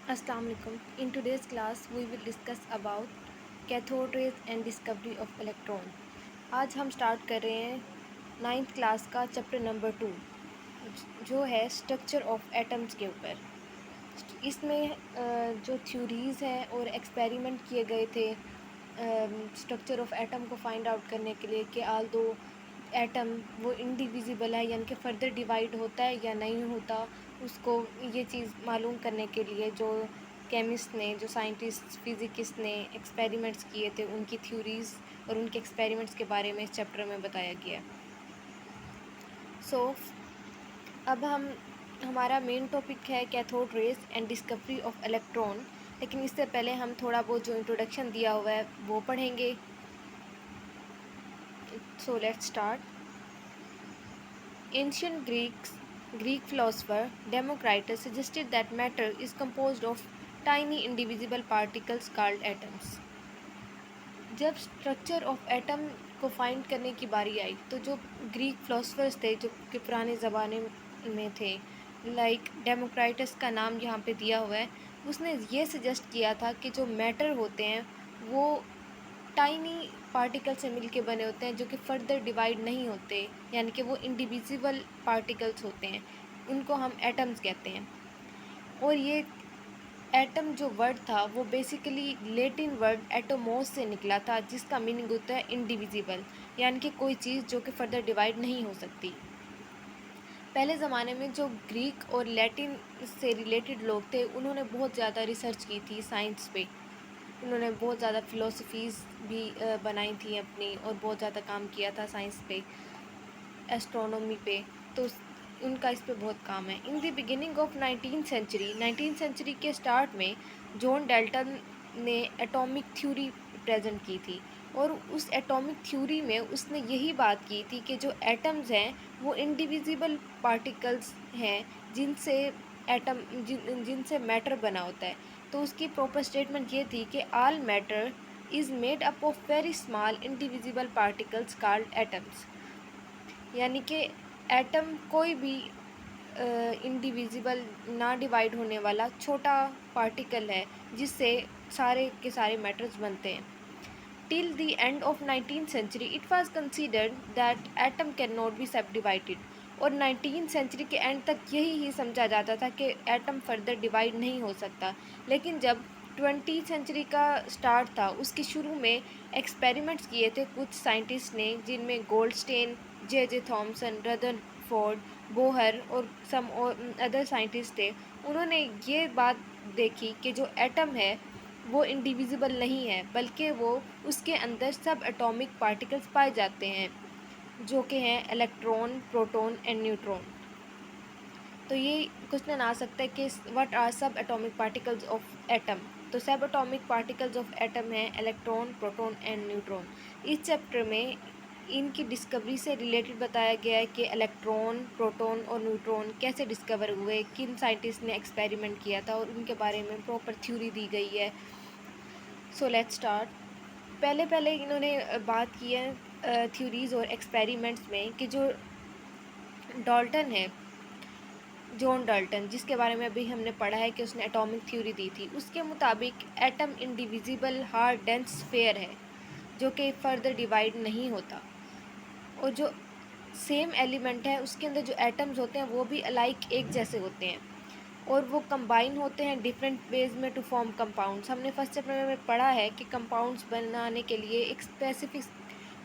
Assalamu alaikum. In today's class, we will discuss about cathode rays and discovery of electron. आज हम start कर रहे हैं 9th class का चैप्टर नंबर 2 जो है स्ट्रक्चर ऑफ एटम्स के ऊपर। इसमें जो थ्योरीज़ हैं और एक्सपेरिमेंट किए गए थे स्ट्रक्चर ऑफ एटम को फाइंड आउट करने के लिए कि आल दो एटम वो इंडिविजिबल है यानी कि फर्दर डिवाइड होता है या नहीं होता, उसको ये चीज़ मालूम करने के लिए जो केमिस्ट ने, जो साइंटिस्ट, फिज़िकिस्ट ने एक्सपेरिमेंट्स किए थे, उनकी थ्योरीज़ और उनके एक्सपेरिमेंट्स के बारे में इस चैप्टर में बताया गया। अब हमारा मेन टॉपिक है cathode rays and discovery of electron. लेकिन इससे पहले हम थोड़ा बहुत जो इंट्रोडक्शन दिया हुआ है वो पढ़ेंगे। So let's start. Ancient Greek philosopher Democritus suggested that matter is composed of tiny indivisible particles called atoms. जब स्ट्रक्चर ऑफ एटम को फाइंड करने की बारी आई तो जो ग्रीक फिलोसफर्स थे जो कि पुराने ज़माने में थे, लाइक डेमोक्राइटस का नाम यहाँ पे दिया हुआ है, उसने ये सजेस्ट किया था कि जो मैटर होते हैं वो टाइनी पार्टिकल से मिलके बने होते हैं जो कि फर्दर डिवाइड नहीं होते, यानी कि वो इंडिविजिबल पार्टिकल्स होते हैं, उनको हम एटम्स कहते हैं। और ये एटम जो वर्ड था वो बेसिकली लेटिन वर्ड एटोमोस से निकला था, जिसका मीनिंग होता है इंडिविजिबल, यानी कि कोई चीज़ जो कि फर्दर डिवाइड नहीं हो सकती। पहले ज़माने में जो ग्रीक और लैटिन से रिलेटेड लोग थे उन्होंने बहुत ज़्यादा रिसर्च की थी साइंस पे। उन्होंने बहुत ज़्यादा फ़िलोसफीज़ भी बनाई थी अपनी, और बहुत ज़्यादा काम किया था साइंस पे, एस्ट्रोनॉमी पे, तो उनका इस पे बहुत काम है। In the beginning of 19th century के स्टार्ट में जॉन डाल्टन ने एटॉमिक थ्योरी प्रेजेंट की थी, और उस एटॉमिक थ्योरी में उसने यही बात की थी कि जो एटम्स हैं वो इंडिविजिबल पार्टिकल्स हैं जिनसे मैटर बना होता है। तो उसकी प्रॉपर स्टेटमेंट ये थी कि all matter is made up of very small indivisible particles called atoms, यानी कि एटम कोई भी इंडिविजिबल ना डिवाइड होने वाला छोटा पार्टिकल है जिससे सारे के सारे मैटर्स बनते हैं। Till the end of 19th century it was considered that atom can not be subdivided, और 19th सेंचुरी के एंड तक यही ही समझा जाता था कि एटम फर्दर डिवाइड नहीं हो सकता। लेकिन जब 20th सेंचुरी का स्टार्ट था उसके शुरू में एक्सपेरिमेंट्स किए थे कुछ साइंटिस्ट ने, जिनमें Goldstein, J Thomson, Rutherford, Bohr और सम अदर साइंटिस्ट थे। उन्होंने ये बात देखी कि जो एटम है वो इंडिविजिबल नहीं है, बल्कि वो उसके अंदर सब एटॉमिक पार्टिकल्स पाए जाते हैं जो कि हैं इलेक्ट्रॉन, प्रोटॉन एंड न्यूट्रॉन। तो ये क्वेश्चन आ सकता है कि व्हाट आर सब एटॉमिक पार्टिकल्स ऑफ एटम। तो सब एटॉमिक पार्टिकल्स ऑफ एटम हैं इलेक्ट्रॉन, प्रोटॉन एंड न्यूट्रॉन। इस चैप्टर में इनकी डिस्कवरी से रिलेटेड बताया गया है कि इलेक्ट्रॉन, प्रोटॉन और न्यूट्रॉन कैसे डिस्कवर हुए, किन साइंटिस्ट ने एक्सपेरिमेंट किया था, और उनके बारे में प्रॉपर थ्योरी दी गई है। So let's start. पहले इन्होंने बात की है थ्योरीज़ और एक्सपेरिमेंट्स में कि जो डाल्टन है, जॉन डाल्टन, जिसके बारे में अभी हमने पढ़ा है कि उसने एटॉमिक थ्योरी दी थी, उसके मुताबिक atom indivisible hard dense sphere है जो कि फर्दर डिवाइड नहीं होता, और जो सेम एलिमेंट है उसके अंदर जो एटम्स होते हैं वो भी अलाइक एक जैसे होते हैं, और वो कंबाइन होते हैं डिफरेंट वेज में टू फॉर्म कंपाउंड्स। हमने फर्स्ट चैप्टर में पढ़ा है कि कंपाउंड्स बनाने के लिए एक स्पेसिफिक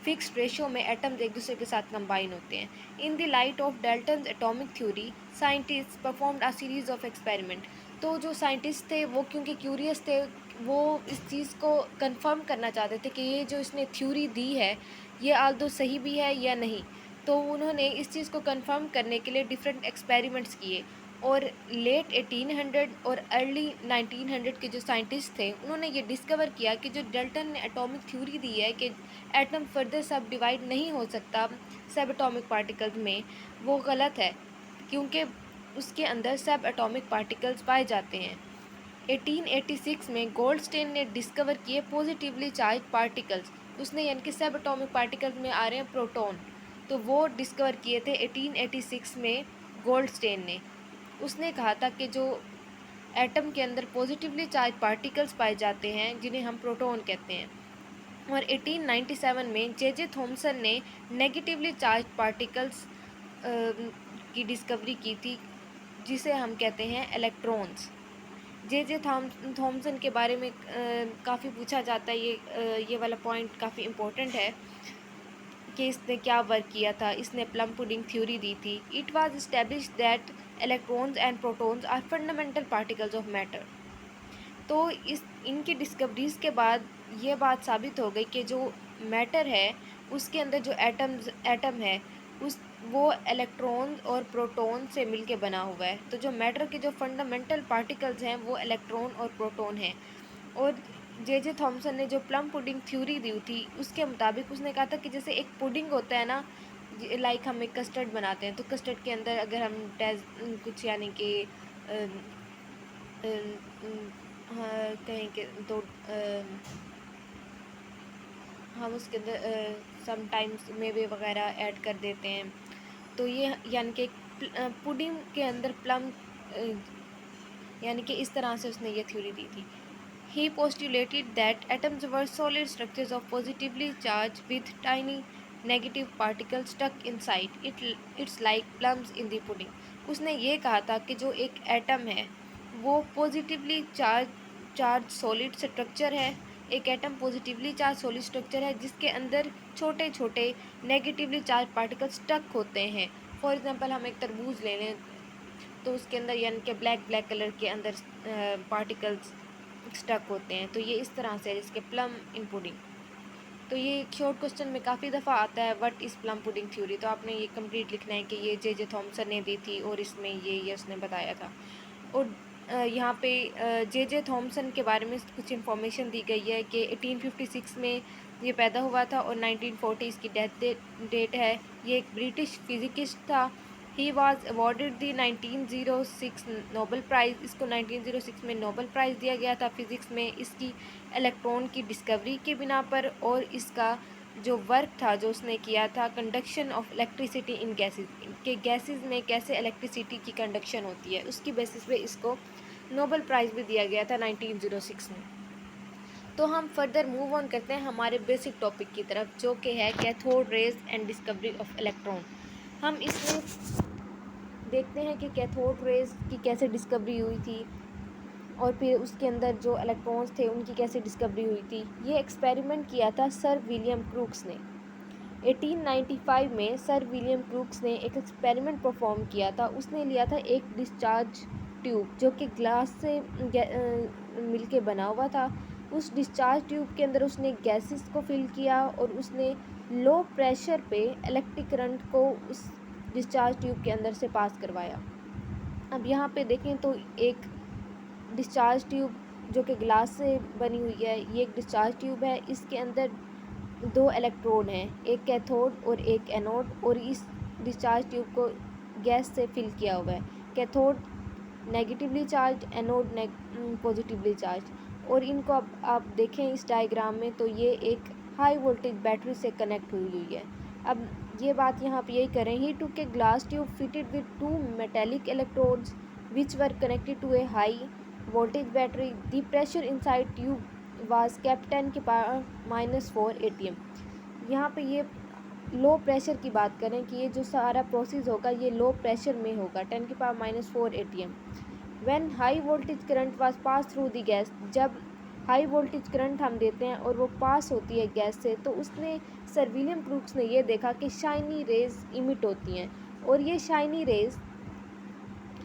फिक्स्ड रेशियो में एटम्स एक दूसरे के साथ कंबाइन होते हैं। In the light of Dalton's atomic theory scientist performed a series of experiment. तो जो साइंटिस्ट थे वो क्योंकि क्यूरियस थे, वो इस चीज़ को कंफर्म करना चाहते थे कि ये जो इसने थ्योरी दी है ये आल्दो सही भी है या नहीं। तो उन्होंने इस चीज़ को कंफर्म करने के लिए डिफरेंट एक्सपेरिमेंट्स किए, और लेट 1800 और अर्ली 1900 के जो साइंटिस्ट थे उन्होंने ये डिस्कवर किया कि जो डाल्टन ने एटॉमिक थ्योरी दी है कि एटम फर्दर सब डिवाइड नहीं हो सकता सब एटॉमिक पार्टिकल्स में, वो गलत है, क्योंकि उसके अंदर सब एटॉमिक पार्टिकल्स पाए जाते हैं। 1886 में गोल्डस्टेन ने डिस्कवर किए पॉजिटिवली चार्ज पार्टिकल्स। उसने यानी कि सब एटॉमिक पार्टिकल्स में आ रहे हैं प्रोटॉन, तो वो डिस्कवर किए थे 1886 में गोल्डस्टेन ने। उसने कहा था कि जो एटम के अंदर पॉजिटिवली चार्ज पार्टिकल्स पाए जाते हैं जिन्हें हम प्रोटॉन कहते हैं। और 1897 में जे थॉमसन ने नेगेटिवली चार्ज पार्टिकल्स की डिस्कवरी की थी जिसे हम कहते हैं इलेक्ट्रॉन्स। जे थॉमसन के बारे में काफ़ी पूछा जाता है, ये वाला पॉइंट काफ़ी इम्पोर्टेंट है कि इसने क्या वर्क किया था। इसने प्लम पुडिंग थ्योरी दी थी। It was establish that electrons and protons are fundamental particles of matter. तो इस इनकी डिस्कवरीज़ के बाद ये बात साबित हो गई कि जो मैटर है उसके अंदर जो एटम है उस वो इलेक्ट्रॉन और प्रोटॉन से मिलके बना हुआ है। तो जो मैटर के जो फंडामेंटल पार्टिकल्स हैं वो इलेक्ट्रॉन और प्रोटॉन हैं। और जे थॉमसन ने जो प्लम पुडिंग थ्योरी दी थी उसके मुताबिक उसने कहा था कि जैसे एक पुडिंग होता है ना, लाइक हम एक कस्टर्ड बनाते हैं, तो कस्टर्ड के अंदर अगर हम कुछ यानी कि हाँ कहें कि तो हम उसके अंदर समटाइम्स मेवे वगैरह ऐड कर देते हैं। तो ये यानी कि पुडिंग के अंदर प्लम यानी कि इस तरह से उसने ये थ्योरी दी थी। He postulated that atoms were solid structures of positively charged with tiny negative particles stuck inside. It's like plums in the pudding. उसने ये कहा था कि जो एक एटम है वो पॉजिटिवली चार्ज सॉलिड स्ट्रक्चर है। एक atom positively charge solid structure है जिसके अंदर छोटे छोटे नेगेटिवली चार्ज पार्टिकल्स स्टक होते हैं। फॉर एग्जांपल हम एक तरबूज ले लें तो उसके अंदर यानी कि ब्लैक कलर के अंदर पार्टिकल्स स्टक होते हैं। तो ये इस तरह से है जिसके प्लम इन पुडिंग। तो ये एक शॉर्ट क्वेश्चन में काफ़ी दफ़ा आता है, what is plum pudding theory. तो आपने ये कंप्लीट लिखना है कि ये जे थॉमसन ने दी थी और इसमें ये उसने बताया था। और यहाँ पे जे थॉमसन के बारे में कुछ इन्फॉर्मेशन दी गई है कि 1856 में ये पैदा हुआ था और 1940 इसकी डेथ डेट है। ये एक ब्रिटिश फिजिकिस्ट था। He was awarded the 1906 Nobel prize. इसको 1906 में नोबेल प्राइज़ दिया गया था फिज़िक्स में इसकी इलेक्ट्रॉन की डिस्कवरी के बिना पर, और इसका जो वर्क था जो उसने किया था conduction of electricity in gases, के गैसेस में कैसे इलेक्ट्रिसिटी की कंडक्शन होती है, उसकी बेसिस पे इसको नोबेल प्राइज़ भी दिया गया था 1906 में। तो हम फर्दर मूव ऑन करते हैं हमारे बेसिक टॉपिक की तरफ जो कि है cathode rays and discovery of electron. हम इसमें देखते हैं कि कैथोड रेज की कैसे डिस्कवरी हुई थी और फिर उसके अंदर जो इलेक्ट्रॉन्स थे उनकी कैसे डिस्कवरी हुई थी। ये एक्सपेरिमेंट किया था सर विलियम क्रूक्स ने। 1895 में सर विलियम क्रूक्स ने एक एक्सपेरिमेंट परफॉर्म किया था। उसने लिया था एक डिस्चार्ज ट्यूब जो कि ग्लास से मिलके बना हुआ था। उस डिस्चार्ज ट्यूब के अंदर उसने गैसेस को फिल किया और उसने लो प्रेशर पे इलेक्ट्रिक करंट को उस डिस्चार्ज ट्यूब के अंदर से पास करवाया। अब यहाँ पे देखें तो एक डिस्चार्ज ट्यूब जो कि ग्लास से बनी हुई है, ये एक डिस्चार्ज ट्यूब है। इसके अंदर दो इलेक्ट्रोड हैं, एक कैथोड और एक एनोड, और इस डिस्चार्ज ट्यूब को गैस से फिल किया हुआ है। Cathode negatively charge, anode positively charge. और इनको अब आप देखें इस डायग्राम में तो ये एक हाई वोल्टेज बैटरी से कनेक्ट हुई हुई है। अब ये बात यहाँ पे यही करें, he took a glass tube fitted with two metallic electrodes which were connected to a high voltage battery. The pressure inside tube was kept 10 की पावर -4 atm। यहाँ पे ये लो प्रेशर की बात करें कि ये जो सारा प्रोसेस होगा ये लो प्रेशर में होगा, 10 की power -4 atm। When high voltage current was pass through the gas, जब हाई वोल्टेज करंट हम देते हैं और वो पास होती है गैस से, तो उसने सर विलियम क्रूक्स ने ये देखा कि शाइनी रेज इमिट होती हैं। और ये शाइनी रेज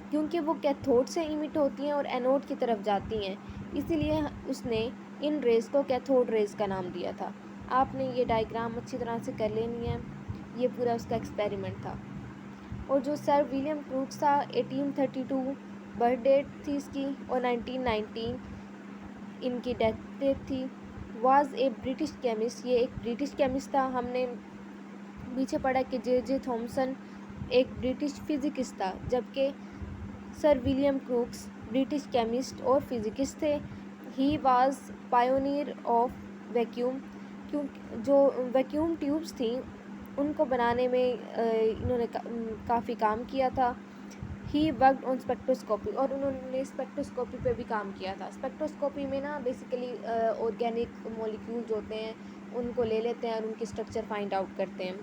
क्योंकि वो कैथोड से इमिट होती हैं और एनोड की तरफ जाती हैं, इसीलिए उसने इन रेज़ को कैथोड रेज़ का नाम दिया था। आपने ये डायग्राम अच्छी तरह से कर लेनी है। ये पूरा उसका एक्सपेरिमेंट था। और जो सर विलियम क्रूक्स था 1832 बर्थ डेट थी इसकी और 1919 इनकी डेथ थी। वाज ए ब्रिटिश केमिस्ट, ये एक ब्रिटिश केमिस्ट था। हमने पीछे पढ़ा कि जे थॉमसन एक ब्रिटिश फिजिकिस्ट था, जबकि sir William crooks British chemist और फिजिकिस्ट थे। He was pioneer of vacuum, क्यों जो वैक्यूम ट्यूब्स थी उनको बनाने में इन्होंने काफ़ी काम किया था। ही वर्कड ऑन स्पेक्ट्रोस्कोपी, और उन्होंने स्पेक्ट्रोस्कोपी पे भी काम किया था। स्पेक्ट्रोस्कोपी में ना बेसिकली ऑर्गेनिक मॉलिक्यूल्स होते हैं, उनको ले लेते हैं और उनकी स्ट्रक्चर फाइंड आउट करते हैं।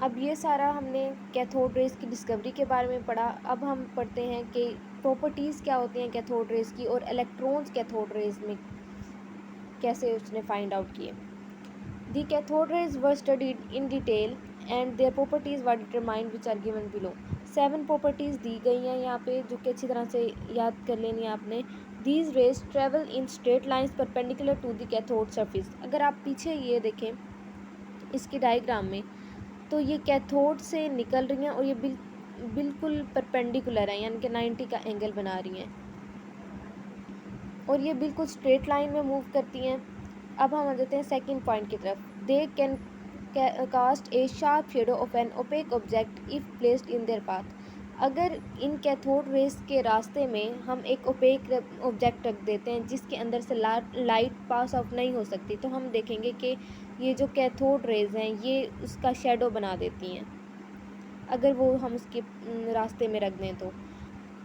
अब ये सारा हमने कैथोड रेज की डिस्कवरी के बारे में पढ़ा। अब हम पढ़ते हैं कि प्रॉपर्टीज़ क्या होती हैं कैथोड रेज की, और इलेक्ट्रॉन्स कैथोड रेज में कैसे उसने फाइंड आउट किए। The cathode rays were studied in detail and their properties were determined which are given below. 7 properties दी गई हैं यहाँ पे, जो कि अच्छी तरह से याद कर लेनी है आपने। These rays travel in straight lines perpendicular to the cathode surface. अगर आप पीछे ये देखें इसकी डायग्राम में, तो ये कैथोड से निकल रही हैं और ये बिल्कुल परपेंडिकुलर है, यानी कि 90 का एंगल बना रही हैं, और ये बिल्कुल स्ट्रेट लाइन में मूव करती हैं। अब हम आ जाते हैं सेकंड पॉइंट की तरफ। They can cast a sharp shadow of an opaque object if placed in their path. अगर इन कैथोड रेस के रास्ते में हम एक ओपेक ऑब्जेक्ट रख देते हैं जिसके अंदर से लाइट पास आउट नहीं हो सकती, तो हम देखेंगे कि ये जो कैथोड रेज हैं ये उसका शेडो बना देती हैं अगर वो हम उसके रास्ते में रख दें तो।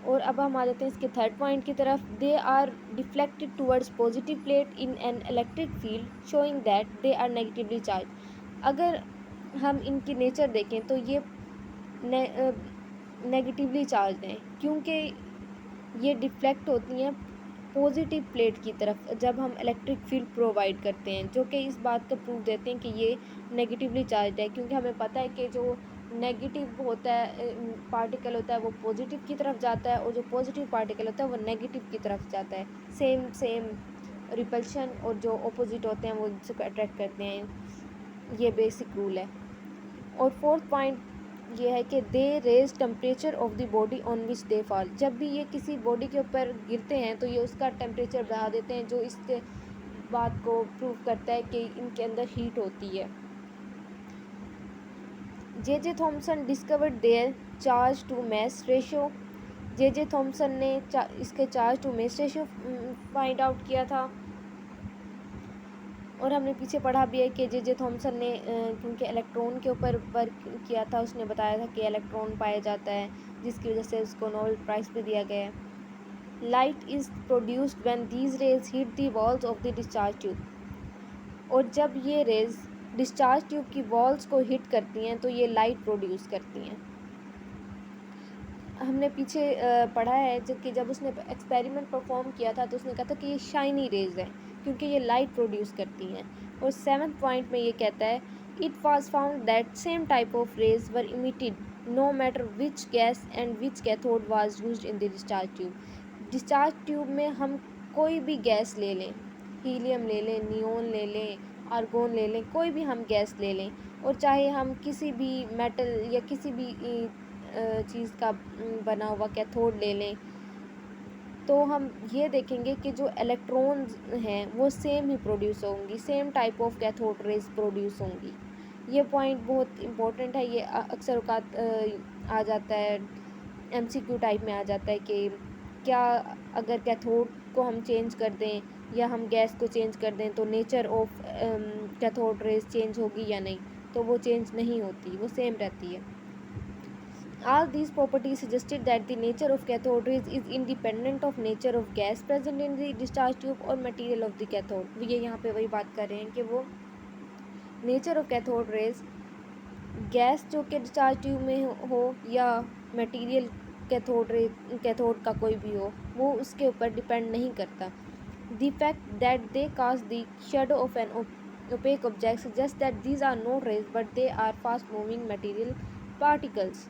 और अब हम आ जाते हैं इसके थर्ड पॉइंट की तरफ। They are deflected towards positive plate in an electric field showing that they are negatively charge. अगर हम इनकी नेचर देखें तो ये नेगेटिवली चार्ज हैं, क्योंकि ये डिफ्लेक्ट होती हैं पॉजिटिव प्लेट की तरफ जब हम इलेक्ट्रिक फील्ड प्रोवाइड करते हैं, जो कि इस बात का प्रूफ देते हैं कि ये नेगेटिवली चार्ज है। क्योंकि हमें पता है कि जो नेगेटिव होता है पार्टिकल होता है वो पॉजिटिव की तरफ जाता है, और जो पॉजिटिव पार्टिकल होता है वो नेगेटिव की तरफ जाता है। सेम रिपल्शन, और जो ऑपोजिट होते हैं वो इसको अट्रैक्ट करते हैं। ये बेसिक रूल है। और फोर्थ पॉइंट ये है कि they raise temperature of the body on which they fall. जब भी ये किसी बॉडी के ऊपर गिरते हैं तो ये उसका टेम्परेचर बढ़ा देते हैं, जो इसके बात को प्रूव करता है कि इनके अंदर हीट होती है। J Thomson discovered their charge to mass ratio. J Thomson ने इसके charge to mass ratio find out किया था। और हमने पीछे पढ़ा भी है कि जे थॉमसन ने क्योंकि इलेक्ट्रॉन के ऊपर वर्क किया था, उसने बताया था कि इलेक्ट्रॉन पाया जाता है, जिसकी वजह से उसको नोबेल प्राइज़ भी दिया गया है। Light is produced when these raise hit the walls of the discharge tube. और जब ये रेज डिस्चार्ज ट्यूब की वॉल्स को हिट करती हैं तो ये लाइट प्रोड्यूस करती हैं। हमने पीछे पढ़ा है जब उसने एक्सपेरिमेंट परफॉर्म किया था तो उसने कहा था कि ये शाइनी रेज है क्योंकि ये लाइट प्रोड्यूस करती हैं। और 7th पॉइंट में ये कहता है, it was found that same type of rays were emitted no matter which gas and which cathode was used in the discharge tube. Discharge tube में हम कोई भी गैस ले लें, हीलियम ले लें, नियोन ले लें, आर्गोन ले लें, कोई भी हम गैस ले लें, और चाहे हम किसी भी मेटल या किसी भी चीज़ का बना हुआ कैथोड ले लें, तो हम ये देखेंगे कि जो इलेक्ट्रॉन्स हैं वो सेम ही प्रोड्यूस होंगी, same type of cathode rays produce होंगी। ये पॉइंट बहुत इम्पोर्टेंट है। ये अक्सर औकात आ जाता है, MCQ टाइप में आ जाता है कि क्या अगर कैथोड को हम चेंज कर दें या हम गैस को चेंज कर दें तो nature of cathode rays change होगी या नहीं। तो वो चेंज नहीं होती, वो सेम रहती है। All these properties suggested that the nature of cathode rays is independent of nature of gas present in the discharge tube or material of the cathode। ये यहाँ पे वही बात कर रहे हैं कि वो nature of cathode rays gas जो कि डिस्चार्ज ट्यूब में हो या मटेरियल कैथोड का कोई भी हो, वो उसके ऊपर डिपेंड नहीं करता। The fact that they cast the shadow of an opaque object suggests that these are not rays but they are fast moving material particles।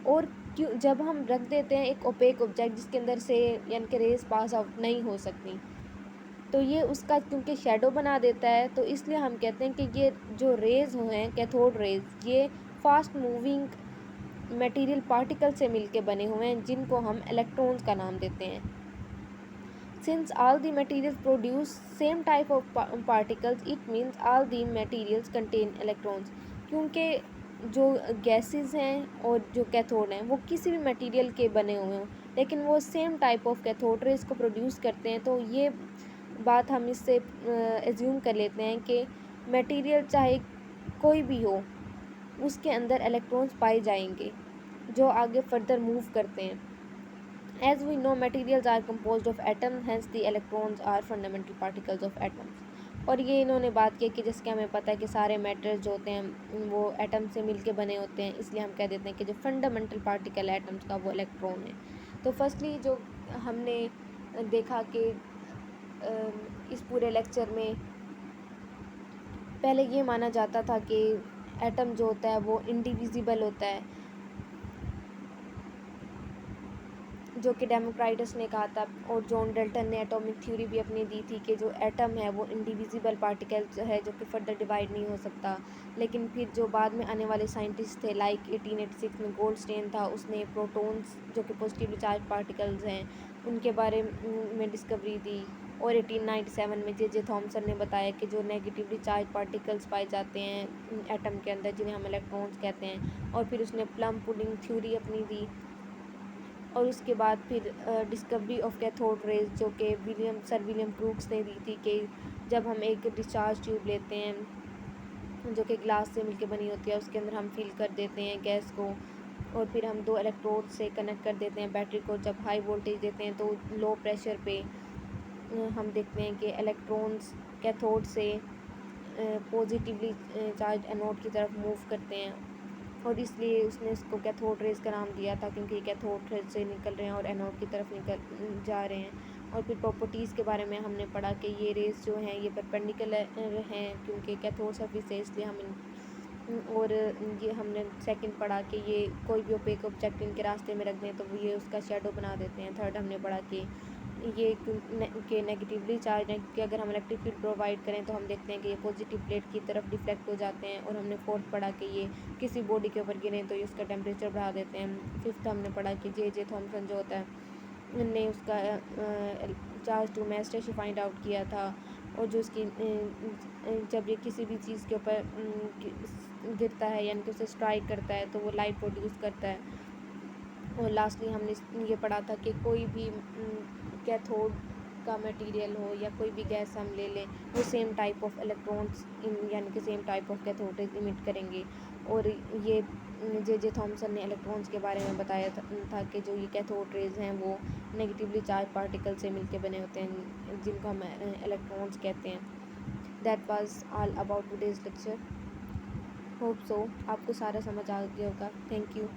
और क्यों जब हम रख देते हैं एक ओपेक ऑब्जेक्ट जिसके अंदर से यानी कि रेज पास आउट नहीं हो सकती, तो ये उसका क्योंकि शेडो बना देता है, तो इसलिए हम कहते हैं कि ये जो रेज हैं कैथोड रेज, ये फास्ट मूविंग मटेरियल पार्टिकल से मिलके बने हुए हैं, जिनको हम इलेक्ट्रॉन्स का नाम देते हैं। Since all the materials produce same type of particles, it means all the materials contain electrons. क्योंकि जो गैसेस हैं और जो कैथोड हैं वो किसी भी मटेरियल के बने हुए हों, लेकिन वो same type of cathode rays को प्रोड्यूस करते हैं, तो ये बात हम इससे एज्यूम कर लेते हैं कि मटेरियल चाहे कोई भी हो, उसके अंदर इलेक्ट्रॉन्स पाए जाएंगे जो आगे फर्दर मूव करते हैं। As we know, materials are composed of atoms, hence the electrons are fundamental particles of atoms. और ये इन्होंने बात की कि जैसे कि हमें पता है कि सारे मैटर्स जो होते हैं वो एटम से मिलके बने होते हैं, इसलिए हम कह देते हैं कि जो फंडामेंटल पार्टिकल है एटम्स का वो इलेक्ट्रॉन है। तो फर्स्टली जो हमने देखा कि इस पूरे लेक्चर में पहले ये माना जाता था कि एटम जो होता है वो इंडिविजिबल होता है, जो कि डेमोक्राइटस ने कहा था, और जॉन डल्टन ने एटॉमिक थ्योरी भी अपनी दी थी कि जो एटम है वो इंडिविजिबल पार्टिकल है जो कि फर्दर डिवाइड नहीं हो सकता। लेकिन फिर जो बाद में आने वाले साइंटिस्ट थे लाइक 1886 में गोल्डस्टेन था, उसने प्रोटॉन्स जो कि पॉजिटिवली चार्ज पार्टिकल्स हैं उनके बारे में डिस्कवरी दी। और 1897 में जे थॉमसन ने बताया कि जो नेगेटिवली चार्ज पार्टिकल्स पाए जाते हैं एटम के अंदर जिन्हें हम इलेक्ट्रॉन्स कहते हैं। और फिर उसने प्लम पुडिंग थ्योरी अपनी दी। और उसके बाद फिर डिस्कवरी ऑफ कैथोड रेज जो कि सर विलियम क्रूक्स ने दी थी कि जब हम एक डिस्चार्ज ट्यूब लेते हैं जो कि ग्लास से मिलकर बनी होती है, उसके अंदर हम फिल कर देते हैं गैस को, और फिर हम 2 इलेक्ट्रोड से कनेक्ट कर देते हैं बैटरी को। जब हाई वोल्टेज देते हैं तो लो प्रेशर पे हम देखते हैं कि इलेक्ट्रॉन्स कैथोड से पॉजिटिवली चार्ज एनोड की तरफ मूव करते हैं, और इसलिए उसने इसको कैथोड रेज का नाम दिया था क्योंकि कैथोड रेज से निकल रहे हैं और एनोड की तरफ निकल जा रहे हैं। और फिर प्रॉपर्टीज़ के बारे में हमने पढ़ा कि ये रेज जो हैं ये परपेंडिकुलर हैं क्योंकि कैथोड सरफेस है, इसलिए हम और ये हमने सेकंड पढ़ा कि ये कोई भी ओपेक ऑब्जेक्ट इनके रास्ते में रख दें तो ये उसका शेडो बना देते हैं। थर्ड हमने पढ़ा कि ये के नेगेटिवली चार्ज हैं कि अगर हम इलेक्ट्रिक फील्ड प्रोवाइड करें तो हम देखते हैं कि ये पॉजिटिव प्लेट की तरफ डिफ्लेक्ट हो जाते हैं। और हमने फोर्थ पढ़ा कि ये किसी बॉडी के ऊपर गिरें तो ये उसका टेम्परेचर बढ़ा देते हैं। फिफ्थ हमने पढ़ा कि जे थॉमसन जो होता है ने उसका charge to mass ratio find out किया था, और जो उसकी जब ये किसी भी चीज़ के ऊपर गिरता है यानी कि उसे स्ट्राइक करता है तो वो लाइट प्रोड्यूस करता है। और लास्टली हमने ये पढ़ा था कि कोई भी कैथोड का मटेरियल हो या कोई भी गैस हम ले लें वो सेम टाइप ऑफ इलेक्ट्रॉन्स यानी कि same type of cathode rays emit करेंगे। और ये जे थॉमसन ने इलेक्ट्रॉन्स के बारे में बताया था कि जो ये कैथोड रेज हैं वो नेगेटिवली चार्ज पार्टिकल से मिलके बने होते हैं जिनको हम इलेक्ट्रॉन्स कहते हैं। That was all about today's lecture. Hope so आपको सारा समझ आ गया होगा। Thank you.